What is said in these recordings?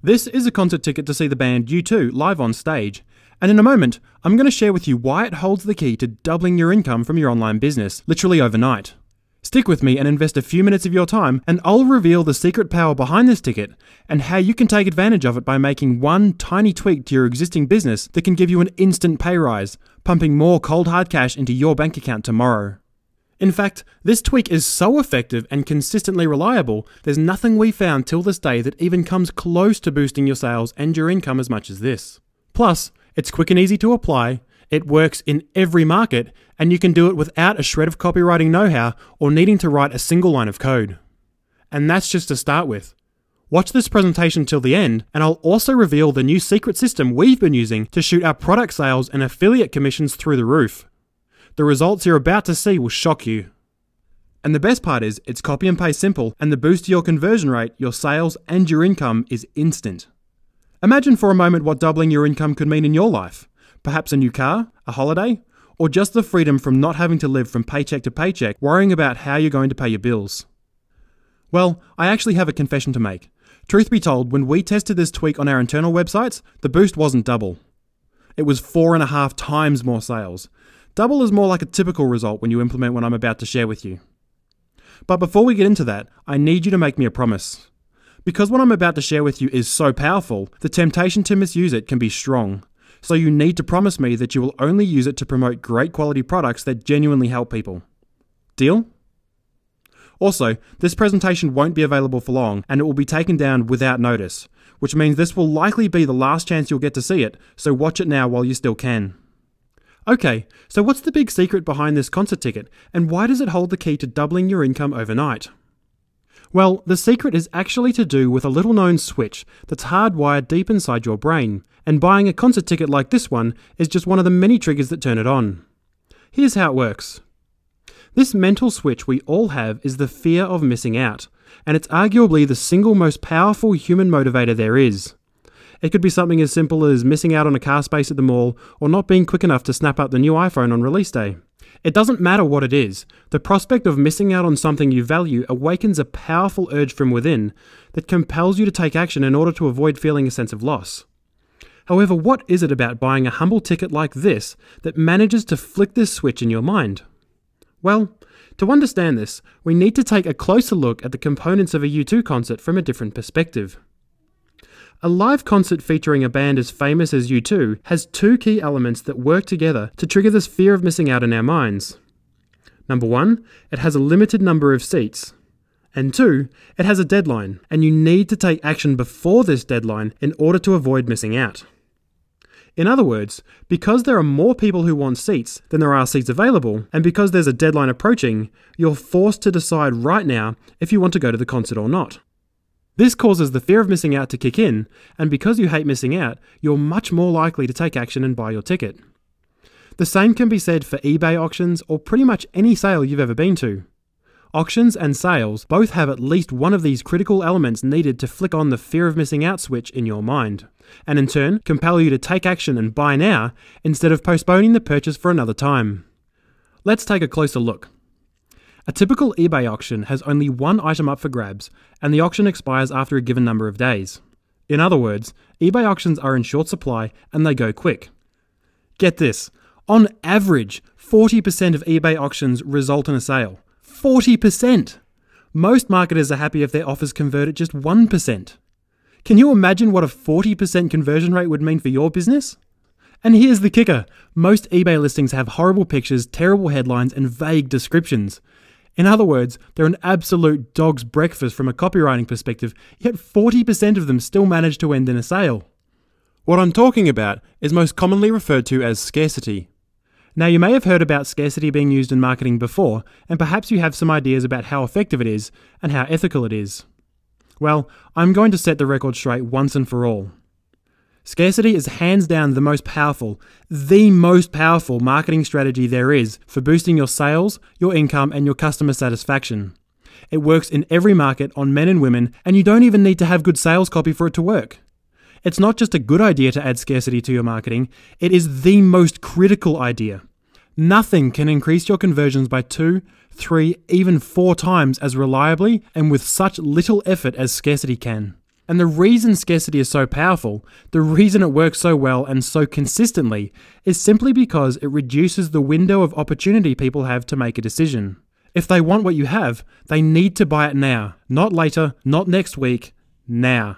This is a concert ticket to see the band U2 live on stage, and in a moment, I'm going to share with you why it holds the key to doubling your income from your online business, literally overnight. Stick with me and invest a few minutes of your time, and I'll reveal the secret power behind this ticket and how you can take advantage of it by making one tiny tweak to your existing business that can give you an instant pay rise, pumping more cold hard cash into your bank account tomorrow. In fact, this tweak is so effective and consistently reliable, there's nothing we found till this day that even comes close to boosting your sales and your income as much as this. Plus, it's quick and easy to apply, it works in every market, and you can do it without a shred of copywriting know-how or needing to write a single line of code. And that's just to start with. Watch this presentation till the end, and I'll also reveal the new secret system we've been using to shoot our product sales and affiliate commissions through the roof. The results you're about to see will shock you. And the best part is, it's copy and paste simple, and the boost to your conversion rate, your sales, and your income is instant. Imagine for a moment what doubling your income could mean in your life. Perhaps a new car, a holiday, or just the freedom from not having to live from paycheck to paycheck, worrying about how you're going to pay your bills. Well, I actually have a confession to make. Truth be told, when we tested this tweak on our internal websites, the boost wasn't double. It was 4.5 times more sales. Double is more like a typical result when you implement what I'm about to share with you. But before we get into that, I need you to make me a promise. Because what I'm about to share with you is so powerful, the temptation to misuse it can be strong. So you need to promise me that you will only use it to promote great quality products that genuinely help people. Deal? Also, this presentation won't be available for long, and it will be taken down without notice, which means this will likely be the last chance you'll get to see it, so watch it now while you still can. Okay, so what's the big secret behind this concert ticket, and why does it hold the key to doubling your income overnight? Well, the secret is actually to do with a little known switch that's hardwired deep inside your brain, and buying a concert ticket like this one is just one of the many triggers that turn it on. Here's how it works. This mental switch we all have is the fear of missing out, and it's arguably the single most powerful human motivator there is. It could be something as simple as missing out on a car space at the mall or not being quick enough to snap up the new iPhone on release day. It doesn't matter what it is, the prospect of missing out on something you value awakens a powerful urge from within that compels you to take action in order to avoid feeling a sense of loss. However, what is it about buying a humble ticket like this that manages to flick this switch in your mind? Well, to understand this, we need to take a closer look at the components of a U2 concert from a different perspective. A live concert featuring a band as famous as U2 has two key elements that work together to trigger this fear of missing out in our minds. Number one, it has a limited number of seats. And two, it has a deadline, and you need to take action before this deadline in order to avoid missing out. In other words, because there are more people who want seats than there are seats available, and because there's a deadline approaching, you're forced to decide right now if you want to go to the concert or not. This causes the fear of missing out to kick in, and because you hate missing out, you're much more likely to take action and buy your ticket. The same can be said for eBay auctions or pretty much any sale you've ever been to. Auctions and sales both have at least one of these critical elements needed to flick on the fear of missing out switch in your mind, and in turn compel you to take action and buy now instead of postponing the purchase for another time. Let's take a closer look. A typical eBay auction has only one item up for grabs, and the auction expires after a given number of days. In other words, eBay auctions are in short supply and they go quick. Get this, on average, 40% of eBay auctions result in a sale. 40%! Most marketers are happy if their offers convert at just 1%. Can you imagine what a 40% conversion rate would mean for your business? And here's the kicker, most eBay listings have horrible pictures, terrible headlines, and vague descriptions. In other words, they're an absolute dog's breakfast from a copywriting perspective, yet 40% of them still manage to end in a sale. What I'm talking about is most commonly referred to as scarcity. Now, you may have heard about scarcity being used in marketing before, and perhaps you have some ideas about how effective it is and how ethical it is. Well, I'm going to set the record straight once and for all. Scarcity is hands down the most powerful marketing strategy there is for boosting your sales, your income, and your customer satisfaction. It works in every market on men and women, and you don't even need to have good sales copy for it to work. It's not just a good idea to add scarcity to your marketing, it is the most critical idea. Nothing can increase your conversions by 2, 3, even 4 times as reliably and with such little effort as scarcity can. And the reason scarcity is so powerful, the reason it works so well and so consistently, is simply because it reduces the window of opportunity people have to make a decision. If they want what you have, they need to buy it now, not later, not next week, now.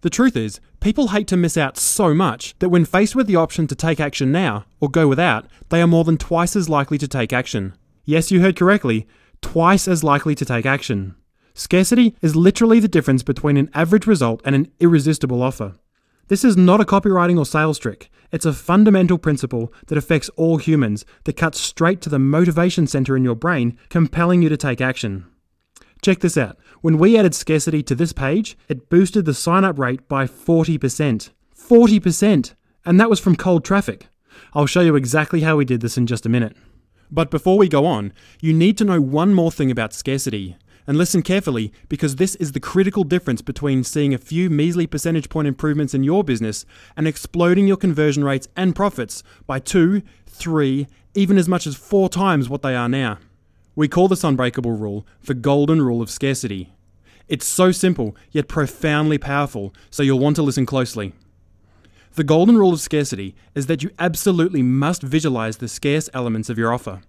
The truth is, people hate to miss out so much that when faced with the option to take action now or go without, they are more than twice as likely to take action. Yes, you heard correctly, twice as likely to take action. Scarcity is literally the difference between an average result and an irresistible offer. This is not a copywriting or sales trick. It's a fundamental principle that affects all humans, that cuts straight to the motivation center in your brain, compelling you to take action. Check this out. When we added scarcity to this page, it boosted the sign-up rate by 40%. 40%! And that was from cold traffic. I'll show you exactly how we did this in just a minute. But before we go on, you need to know one more thing about scarcity. And listen carefully, because this is the critical difference between seeing a few measly percentage point improvements in your business and exploding your conversion rates and profits by 2, 3, even as much as 4 times what they are now. We call this unbreakable rule the golden rule of scarcity. It's so simple, yet profoundly powerful, so you'll want to listen closely. The golden rule of scarcity is that you absolutely must visualize the scarce elements of your offer.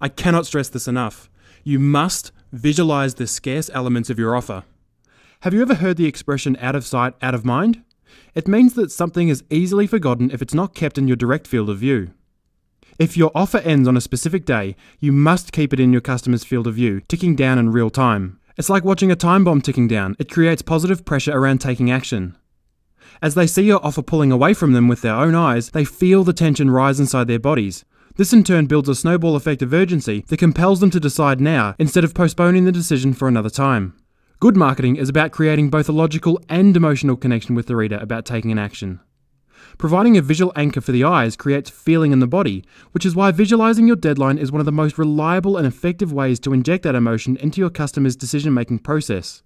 I cannot stress this enough. You must visualize the scarce elements of your offer. Have you ever heard the expression out of sight, out of mind? It means that something is easily forgotten if it's not kept in your direct field of view. If your offer ends on a specific day, you must keep it in your customer's field of view, ticking down in real time. It's like watching a time bomb ticking down. It creates positive pressure around taking action. As they see your offer pulling away from them with their own eyes, they feel the tension rise inside their bodies. This in turn builds a snowball effect of urgency that compels them to decide now instead of postponing the decision for another time. Good marketing is about creating both a logical and emotional connection with the reader about taking an action. Providing a visual anchor for the eyes creates feeling in the body, which is why visualizing your deadline is one of the most reliable and effective ways to inject that emotion into your customer's decision-making process.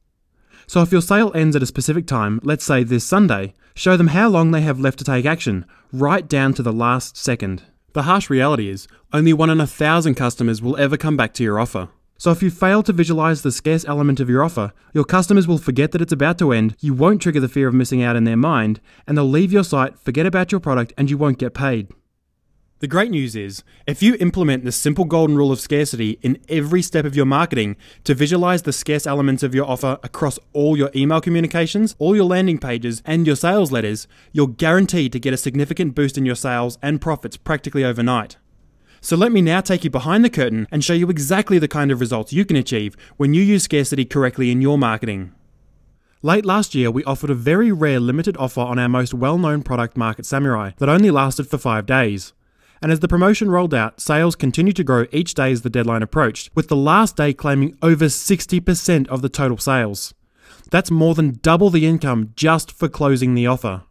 So if your sale ends at a specific time, let's say this Sunday, show them how long they have left to take action, right down to the last second. The harsh reality is, only 1 in 1,000 customers will ever come back to your offer. So if you fail to visualize the scarce element of your offer, your customers will forget that it's about to end, you won't trigger the fear of missing out in their mind, and they'll leave your site, forget about your product, and you won't get paid. The great news is, if you implement the simple golden rule of scarcity in every step of your marketing to visualize the scarce elements of your offer across all your email communications, all your landing pages, and your sales letters, you're guaranteed to get a significant boost in your sales and profits practically overnight. So let me now take you behind the curtain and show you exactly the kind of results you can achieve when you use scarcity correctly in your marketing. Late last year, we offered a very rare limited offer on our most well-known product, Scarcity Samurai, that only lasted for 5 days. And as the promotion rolled out, sales continued to grow each day as the deadline approached, with the last day claiming over 60% of the total sales. That's more than double the income just for closing the offer.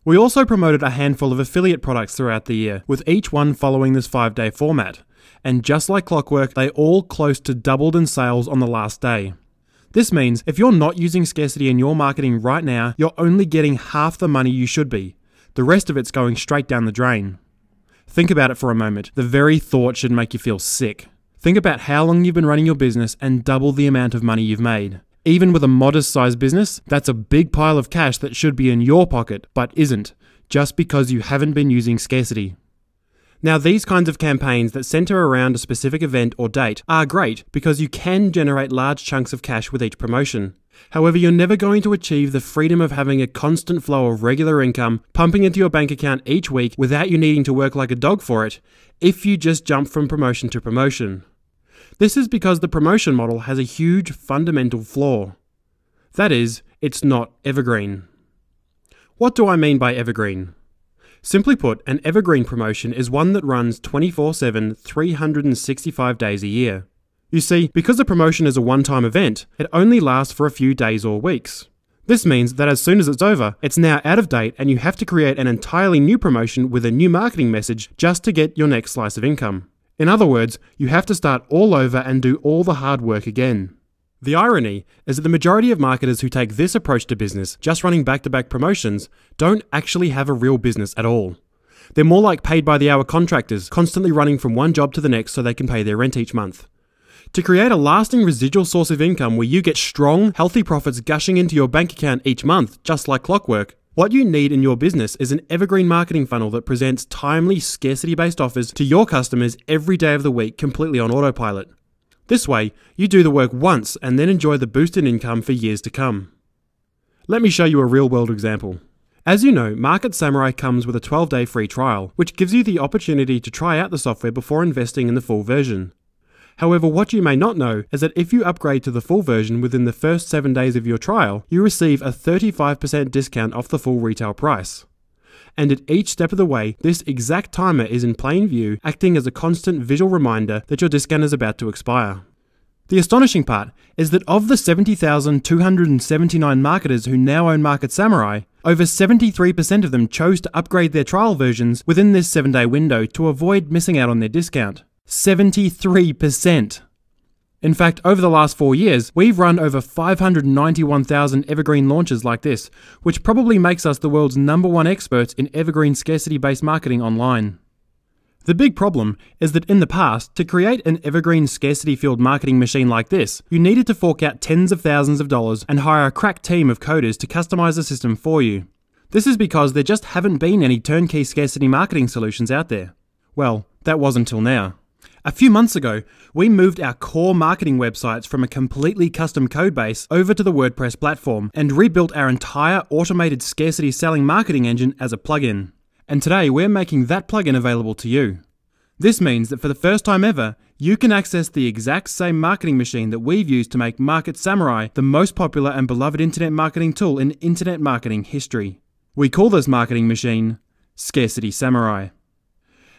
We also promoted a handful of affiliate products throughout the year, with each one following this 5-day format. And just like clockwork, they all close to doubled in sales on the last day. This means if you're not using scarcity in your marketing right now, you're only getting half the money you should be. The rest of it's going straight down the drain. Think about it for a moment. The very thought should make you feel sick. Think about how long you've been running your business and double the amount of money you've made. Even with a modest-sized business, that's a big pile of cash that should be in your pocket, but isn't, just because you haven't been using scarcity. Now, these kinds of campaigns that center around a specific event or date are great because you can generate large chunks of cash with each promotion. However, you're never going to achieve the freedom of having a constant flow of regular income pumping into your bank account each week without you needing to work like a dog for it if you just jump from promotion to promotion. This is because the promotion model has a huge fundamental flaw. That is, it's not evergreen. What do I mean by evergreen? Simply put, an evergreen promotion is one that runs 24/7, 365 days a year. You see, because a promotion is a one-time event, it only lasts for a few days or weeks. This means that as soon as it's over, it's now out of date and you have to create an entirely new promotion with a new marketing message just to get your next slice of income. In other words, you have to start all over and do all the hard work again. The irony is that the majority of marketers who take this approach to business, just running back-to-back promotions, don't actually have a real business at all. They're more like paid-by-the-hour contractors, constantly running from one job to the next so they can pay their rent each month. To create a lasting residual source of income where you get strong, healthy profits gushing into your bank account each month, just like clockwork, what you need in your business is an evergreen marketing funnel that presents timely, scarcity-based offers to your customers every day of the week completely on autopilot. This way, you do the work once and then enjoy the boosted income for years to come. Let me show you a real-world example. As you know, Market Samurai comes with a 12-day free trial, which gives you the opportunity to try out the software before investing in the full version. However, what you may not know is that if you upgrade to the full version within the first 7 days of your trial, you receive a 35% discount off the full retail price. And at each step of the way, this exact timer is in plain view, acting as a constant visual reminder that your discount is about to expire. The astonishing part is that of the 70,279 marketers who now own Market Samurai, over 73% of them chose to upgrade their trial versions within this 7-day window to avoid missing out on their discount. 73%! In fact, over the last 4 years, we've run over 591,000 evergreen launches like this, which probably makes us the world's #1 experts in evergreen scarcity-based marketing online. The big problem is that in the past, to create an evergreen scarcity-fueled marketing machine like this, you needed to fork out tens of thousands of dollars and hire a crack team of coders to customize the system for you. This is because there just haven't been any turnkey scarcity marketing solutions out there. Well, that was until now. A few months ago, we moved our core marketing websites from a completely custom codebase over to the WordPress platform and rebuilt our entire automated scarcity selling marketing engine as a plugin. And today we're making that plugin available to you. This means that for the first time ever, you can access the exact same marketing machine that we've used to make Market Samurai the most popular and beloved internet marketing tool in internet marketing history. We call this marketing machine Scarcity Samurai.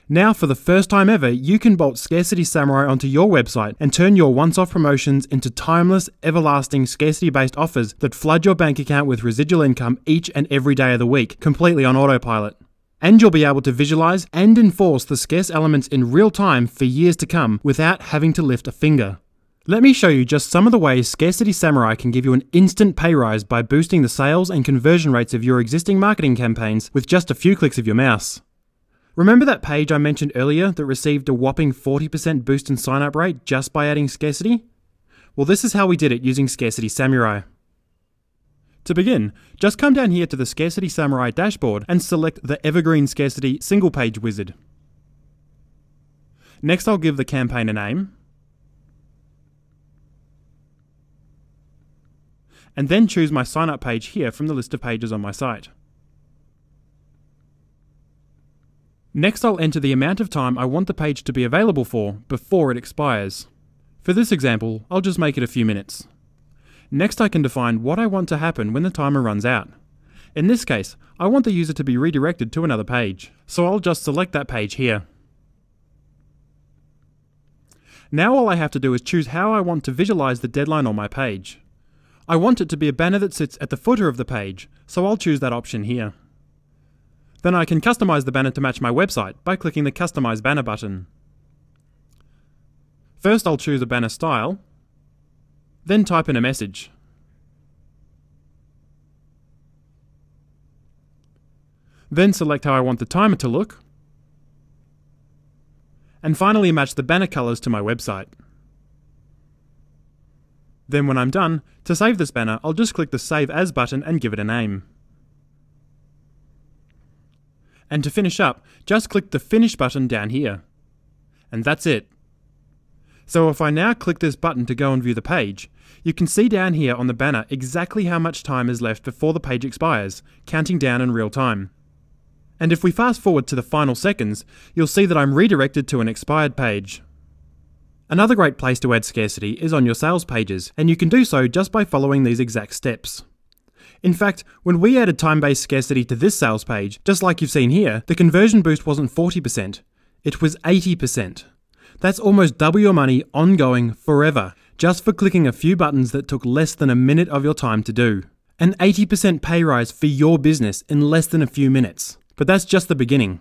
Now, for the first time ever, you can bolt Scarcity Samurai onto your website and turn your once-off promotions into timeless, everlasting, scarcity-based offers that flood your bank account with residual income each and every day of the week, completely on autopilot. And you'll be able to visualize and enforce the scarce elements in real time for years to come without having to lift a finger. Let me show you just some of the ways Scarcity Samurai can give you an instant pay rise by boosting the sales and conversion rates of your existing marketing campaigns with just a few clicks of your mouse. Remember that page I mentioned earlier that received a whopping 40% boost in sign-up rate just by adding scarcity? Well, this is how we did it using Scarcity Samurai. To begin, just come down here to the Scarcity Samurai dashboard and select the Evergreen Scarcity single page wizard. Next, I'll give the campaign a name, and then choose my sign-up page here from the list of pages on my site. Next, I'll enter the amount of time I want the page to be available for before it expires. For this example, I'll just make it a few minutes. Next, I can define what I want to happen when the timer runs out. In this case, I want the user to be redirected to another page, so I'll just select that page here. Now all I have to do is choose how I want to visualize the deadline on my page. I want it to be a banner that sits at the footer of the page, so I'll choose that option here. Then I can customize the banner to match my website by clicking the Customize Banner button. First, I'll choose a banner style, then type in a message. Then select how I want the timer to look, and finally match the banner colors to my website. Then when I'm done, to save this banner, I'll just click the Save As button and give it a name. And to finish up, just click the Finish button down here. And that's it. So if I now click this button to go and view the page, you can see down here on the banner exactly how much time is left before the page expires, counting down in real time. And if we fast forward to the final seconds, you'll see that I'm redirected to an expired page. Another great place to add scarcity is on your sales pages, and you can do so just by following these exact steps. In fact, when we added time-based scarcity to this sales page, just like you've seen here, the conversion boost wasn't 40%, it was 80%. That's almost double your money ongoing forever, just for clicking a few buttons that took less than a minute of your time to do. An 80% pay rise for your business in less than a few minutes. But that's just the beginning.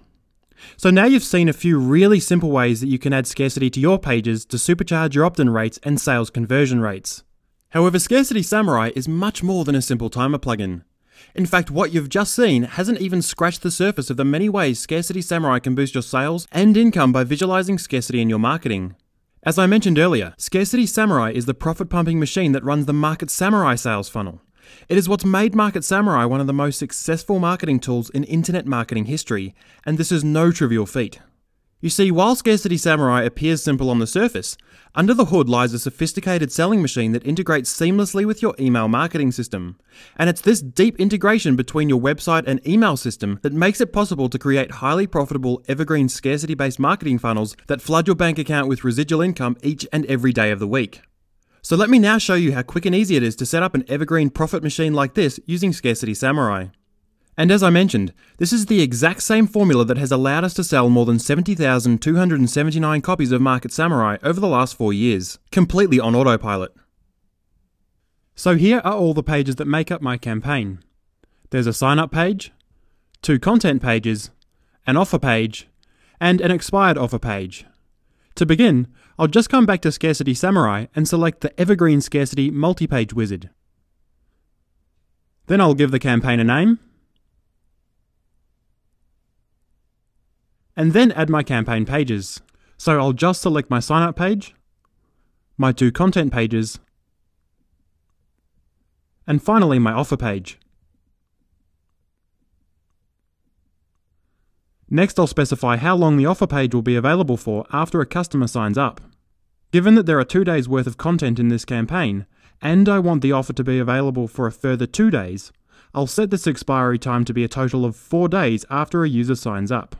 So now you've seen a few really simple ways that you can add scarcity to your pages to supercharge your opt-in rates and sales conversion rates. However, Scarcity Samurai is much more than a simple timer plugin. In fact, what you've just seen hasn't even scratched the surface of the many ways Scarcity Samurai can boost your sales and income by visualizing scarcity in your marketing. As I mentioned earlier, Scarcity Samurai is the profit-pumping machine that runs the Market Samurai sales funnel. It is what's made Market Samurai one of the most successful marketing tools in internet marketing history, and this is no trivial feat. You see, while Scarcity Samurai appears simple on the surface, under the hood lies a sophisticated selling machine that integrates seamlessly with your email marketing system. And it's this deep integration between your website and email system that makes it possible to create highly profitable, evergreen, scarcity-based marketing funnels that flood your bank account with residual income each and every day of the week. So let me now show you how quick and easy it is to set up an evergreen profit machine like this using Scarcity Samurai. And as I mentioned, this is the exact same formula that has allowed us to sell more than 70,279 copies of Market Samurai over the last 4 years, completely on autopilot. So here are all the pages that make up my campaign. There's a sign-up page, 2 content pages, an offer page, and an expired offer page. To begin, I'll just come back to Scarcity Samurai and select the Evergreen Scarcity multi-page wizard. Then I'll give the campaign a name, and then add my campaign pages. So I'll just select my sign-up page, my 2 content pages, and finally my offer page. Next, I'll specify how long the offer page will be available for after a customer signs up. Given that there are 2 days worth of content in this campaign, and I want the offer to be available for a further 2 days, I'll set this expiry time to be a total of 4 days after a user signs up.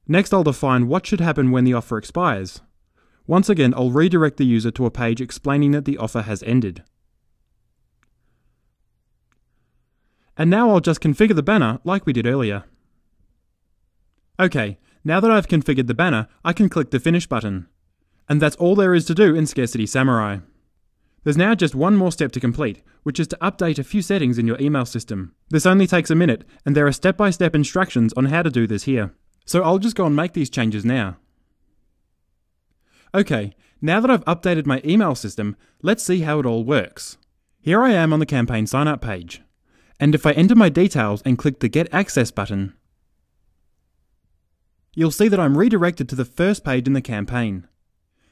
Next, I'll define what should happen when the offer expires. Once again, I'll redirect the user to a page explaining that the offer has ended. And now I'll just configure the banner like we did earlier. Okay, now that I've configured the banner, I can click the Finish button. And that's all there is to do in Scarcity Samurai. There's now just one more step to complete, which is to update a few settings in your email system. This only takes a minute, and there are step-by-step instructions on how to do this here. So I'll just go and make these changes now. Okay, now that I've updated my email system, let's see how it all works. Here I am on the campaign sign-up page. And if I enter my details and click the Get Access button, you'll see that I'm redirected to the first page in the campaign.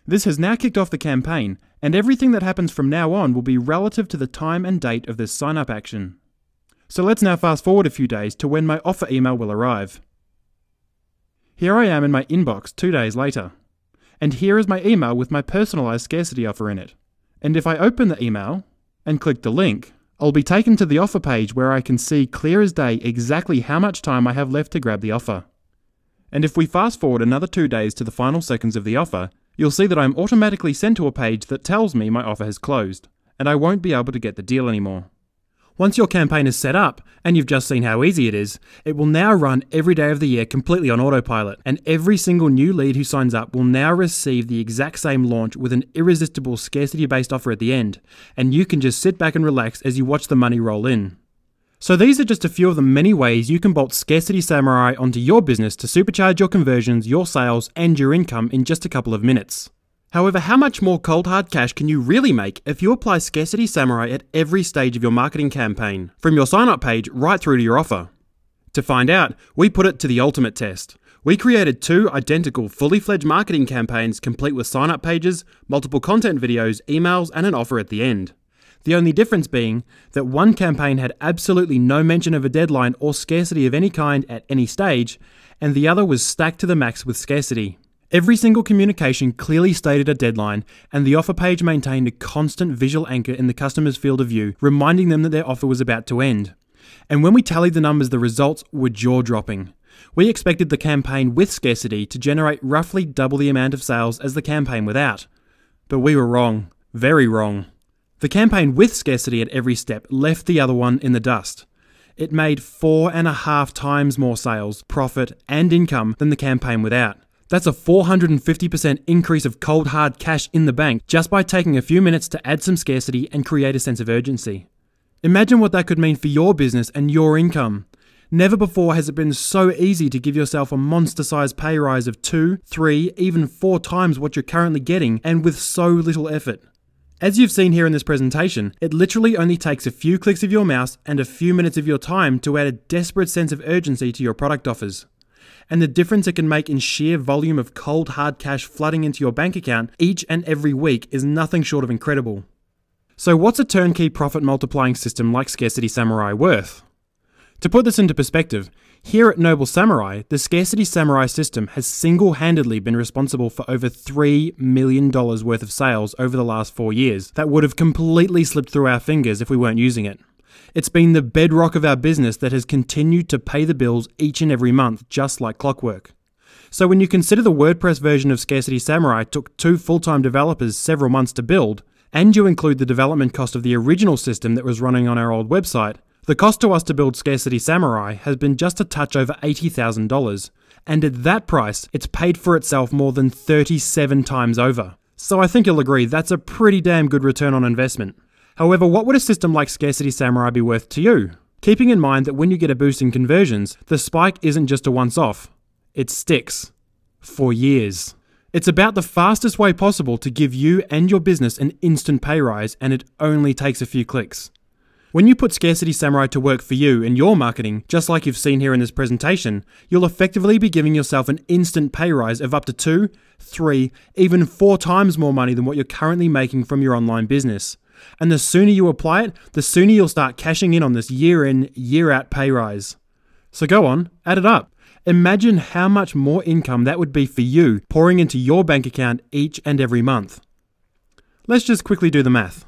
This has now kicked off the campaign, and everything that happens from now on will be relative to the time and date of this sign-up action. So let's now fast forward a few days to when my offer email will arrive. Here I am in my inbox 2 days later. And here is my email with my personalized scarcity offer in it. And if I open the email and click the link, I'll be taken to the offer page where I can see clear as day exactly how much time I have left to grab the offer. And if we fast forward another 2 days to the final seconds of the offer, you'll see that I'm automatically sent to a page that tells me my offer has closed, and I won't be able to get the deal anymore. Once your campaign is set up, and you've just seen how easy it is, it will now run every day of the year completely on autopilot, and every single new lead who signs up will now receive the exact same launch with an irresistible scarcity-based offer at the end, and you can just sit back and relax as you watch the money roll in. So these are just a few of the many ways you can bolt Scarcity Samurai onto your business to supercharge your conversions, your sales, and your income in just a couple of minutes. However, how much more cold hard cash can you really make if you apply Scarcity Samurai at every stage of your marketing campaign, from your sign-up page right through to your offer? To find out, we put it to the ultimate test. We created 2 identical, fully fledged marketing campaigns complete with sign-up pages, multiple content videos, emails, and an offer at the end. The only difference being that one campaign had absolutely no mention of a deadline or scarcity of any kind at any stage, and the other was stacked to the max with scarcity. Every single communication clearly stated a deadline, and the offer page maintained a constant visual anchor in the customer's field of view, reminding them that their offer was about to end. And when we tallied the numbers, the results were jaw-dropping. We expected the campaign with scarcity to generate roughly double the amount of sales as the campaign without. But we were wrong. Very wrong. The campaign with scarcity at every step left the other one in the dust. It made 4.5 times more sales, profit, and income than the campaign without. That's a 450% increase of cold hard cash in the bank just by taking a few minutes to add some scarcity and create a sense of urgency. Imagine what that could mean for your business and your income. Never before has it been so easy to give yourself a monster-sized pay rise of 2, 3, even 4 times what you're currently getting, and with so little effort. As you've seen here in this presentation, it literally only takes a few clicks of your mouse and a few minutes of your time to add a desperate sense of urgency to your product offers. and the difference it can make in sheer volume of cold hard cash flooding into your bank account each and every week is nothing short of incredible. So what's a turnkey profit multiplying system like Scarcity Samurai worth? To put this into perspective, here at Noble Samurai, the Scarcity Samurai system has single-handedly been responsible for over $3 million worth of sales over the last 4 years that would have completely slipped through our fingers if we weren't using it. It's been the bedrock of our business that has continued to pay the bills each and every month, just like clockwork. So when you consider the WordPress version of Scarcity Samurai took 2 full-time developers several months to build, and you include the development cost of the original system that was running on our old website, the cost to us to build Scarcity Samurai has been just a touch over $80,000, and at that price, it's paid for itself more than 37 times over. So I think you'll agree that's a pretty damn good return on investment. However, what would a system like Scarcity Samurai be worth to you? Keeping in mind that when you get a boost in conversions, the spike isn't just a once-off. It sticks. For years. It's about the fastest way possible to give you and your business an instant pay rise, and it only takes a few clicks. When you put Scarcity Samurai to work for you in your marketing, just like you've seen here in this presentation, you'll effectively be giving yourself an instant pay rise of up to 2, 3, even 4 times more money than what you're currently making from your online business. And the sooner you apply it, the sooner you'll start cashing in on this year in, year out pay rise. So go on, add it up. Imagine how much more income that would be for you pouring into your bank account each and every month. Let's just quickly do the math.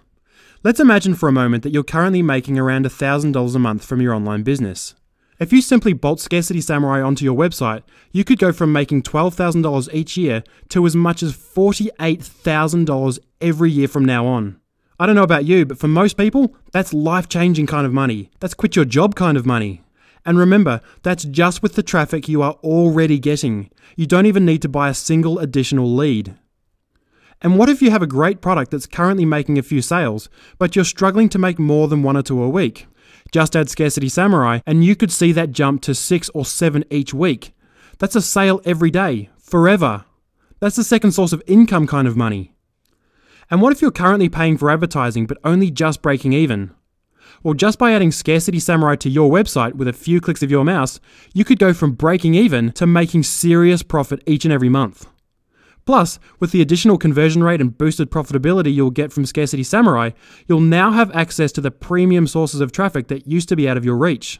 Let's imagine for a moment that you're currently making around $1,000 a month from your online business. If you simply bolt Scarcity Samurai onto your website, you could go from making $12,000 each year to as much as $48,000 every year from now on. I don't know about you, but for most people, that's life-changing kind of money. That's quit your job kind of money. And remember, that's just with the traffic you are already getting. You don't even need to buy a single additional lead. And what if you have a great product that's currently making a few sales, but you're struggling to make more than 1 or 2 a week? Just add Scarcity Samurai, and you could see that jump to 6 or 7 each week. That's a sale every day, forever. That's the second source of income kind of money. And what if you're currently paying for advertising but only just breaking even? Well, just by adding Scarcity Samurai to your website with a few clicks of your mouse, you could go from breaking even to making serious profit each and every month. Plus, with the additional conversion rate and boosted profitability you'll get from Scarcity Samurai, you'll now have access to the premium sources of traffic that used to be out of your reach.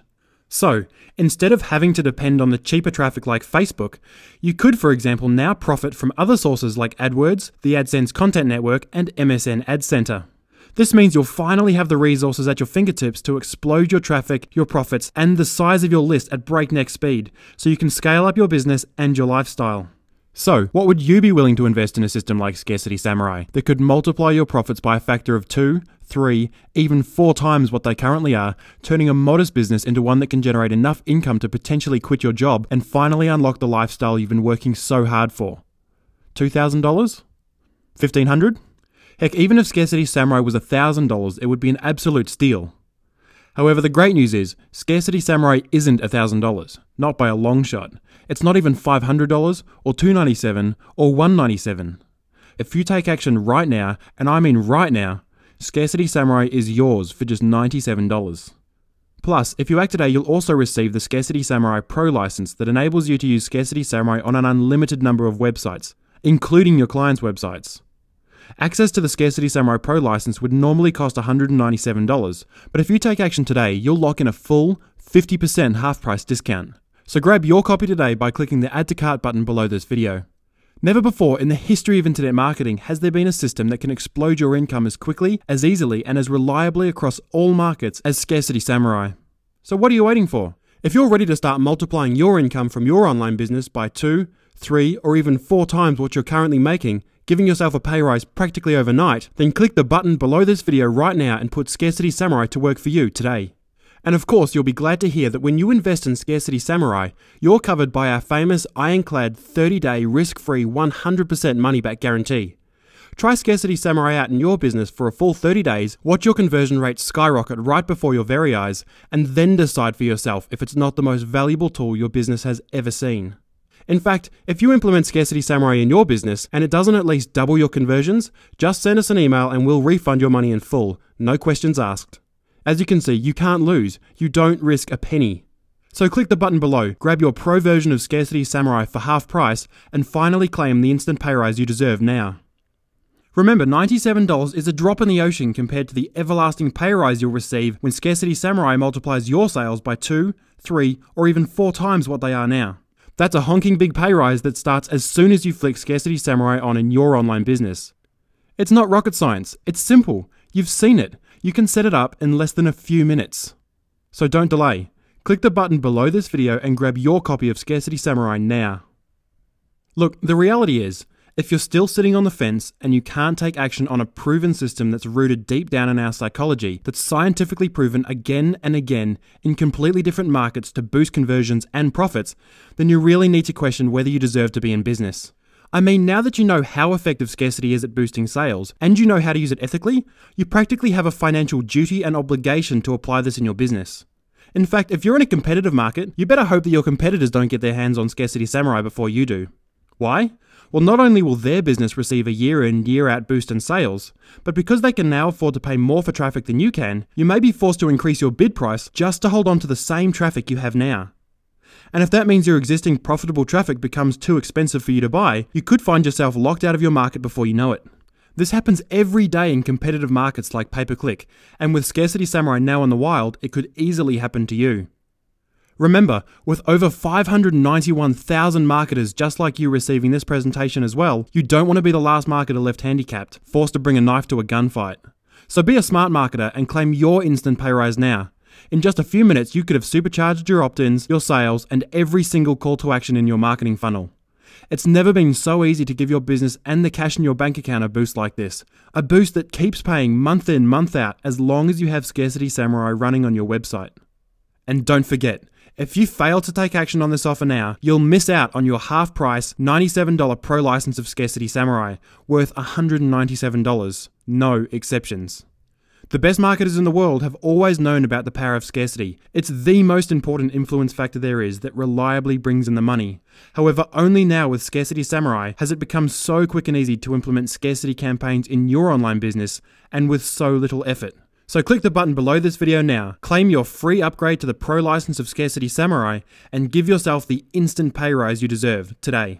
So, instead of having to depend on the cheaper traffic like Facebook, you could, for example, now profit from other sources like AdWords, the AdSense Content Network, and MSN Ad Center. This means you'll finally have the resources at your fingertips to explode your traffic, your profits, and the size of your list at breakneck speed, so you can scale up your business and your lifestyle. So, what would you be willing to invest in a system like Scarcity Samurai that could multiply your profits by a factor of 2, 3, even 4 times what they currently are, turning a modest business into one that can generate enough income to potentially quit your job and finally unlock the lifestyle you've been working so hard for? $2,000? $1,500? Heck, even if Scarcity Samurai was $1,000, it would be an absolute steal. However, the great news is, Scarcity Samurai isn't $1,000, not by a long shot. It's not even $500 or $297 or $197. If you take action right now, and I mean right now, Scarcity Samurai is yours for just $97. Plus, if you act today, you'll also receive the Scarcity Samurai Pro license that enables you to use Scarcity Samurai on an unlimited number of websites, including your clients' websites. Access to the Scarcity Samurai Pro license would normally cost $197, but if you take action today, you'll lock in a full 50% half-price discount. So grab your copy today by clicking the Add to Cart button below this video. Never before in the history of internet marketing has there been a system that can explode your income as quickly, as easily, and as reliably across all markets as Scarcity Samurai. So what are you waiting for? If you're ready to start multiplying your income from your online business by 2, 3, or even 4 times what you're currently making, giving yourself a pay rise practically overnight, then click the button below this video right now and put Scarcity Samurai to work for you today. And of course, you'll be glad to hear that when you invest in Scarcity Samurai, you're covered by our famous ironclad 30-day risk-free 100% money-back guarantee. Try Scarcity Samurai out in your business for a full 30 days, watch your conversion rate skyrocket right before your very eyes, and then decide for yourself if it's not the most valuable tool your business has ever seen. In fact, if you implement Scarcity Samurai in your business and it doesn't at least double your conversions, just send us an email and we'll refund your money in full, no questions asked. As you can see, you can't lose. You don't risk a penny. So click the button below, grab your pro version of Scarcity Samurai for half price, and finally claim the instant pay rise you deserve now. Remember, $97 is a drop in the ocean compared to the everlasting pay rise you'll receive when Scarcity Samurai multiplies your sales by 2, 3, or even 4 times what they are now. That's a honking big pay rise that starts as soon as you flick Scarcity Samurai on in your online business. It's not rocket science, it's simple. You've seen it. You can set it up in less than a few minutes. So don't delay. Click the button below this video and grab your copy of Scarcity Samurai now. Look, the reality is, if you're still sitting on the fence and you can't take action on a proven system that's rooted deep down in our psychology, that's scientifically proven again and again in completely different markets to boost conversions and profits, then you really need to question whether you deserve to be in business. I mean, now that you know how effective scarcity is at boosting sales, and you know how to use it ethically, you practically have a financial duty and obligation to apply this in your business. In fact, if you're in a competitive market, you better hope that your competitors don't get their hands on Scarcity Samurai before you do. Why? Well, not only will their business receive a year in, year out boost in sales, but because they can now afford to pay more for traffic than you can, you may be forced to increase your bid price just to hold on to the same traffic you have now. And if that means your existing profitable traffic becomes too expensive for you to buy, you could find yourself locked out of your market before you know it. This happens every day in competitive markets like pay-per-click, and with Scarcity Samurai now in the wild, it could easily happen to you. Remember, with over 591,000 marketers just like you receiving this presentation as well, you don't want to be the last marketer left handicapped, forced to bring a knife to a gunfight. So be a smart marketer and claim your instant pay rise now. In just a few minutes, you could have supercharged your opt-ins, your sales, and every single call to action in your marketing funnel. It's never been so easy to give your business and the cash in your bank account a boost like this. A boost that keeps paying month in, month out, as long as you have Scarcity Samurai running on your website. And don't forget, if you fail to take action on this offer now, you'll miss out on your half-price $97 pro license of Scarcity Samurai, worth $197, no exceptions. The best marketers in the world have always known about the power of scarcity. It's the most important influence factor there is that reliably brings in the money. However, only now with Scarcity Samurai has it become so quick and easy to implement scarcity campaigns in your online business, and with so little effort. So click the button below this video now, claim your free upgrade to the pro license of Scarcity Samurai, and give yourself the instant pay rise you deserve today.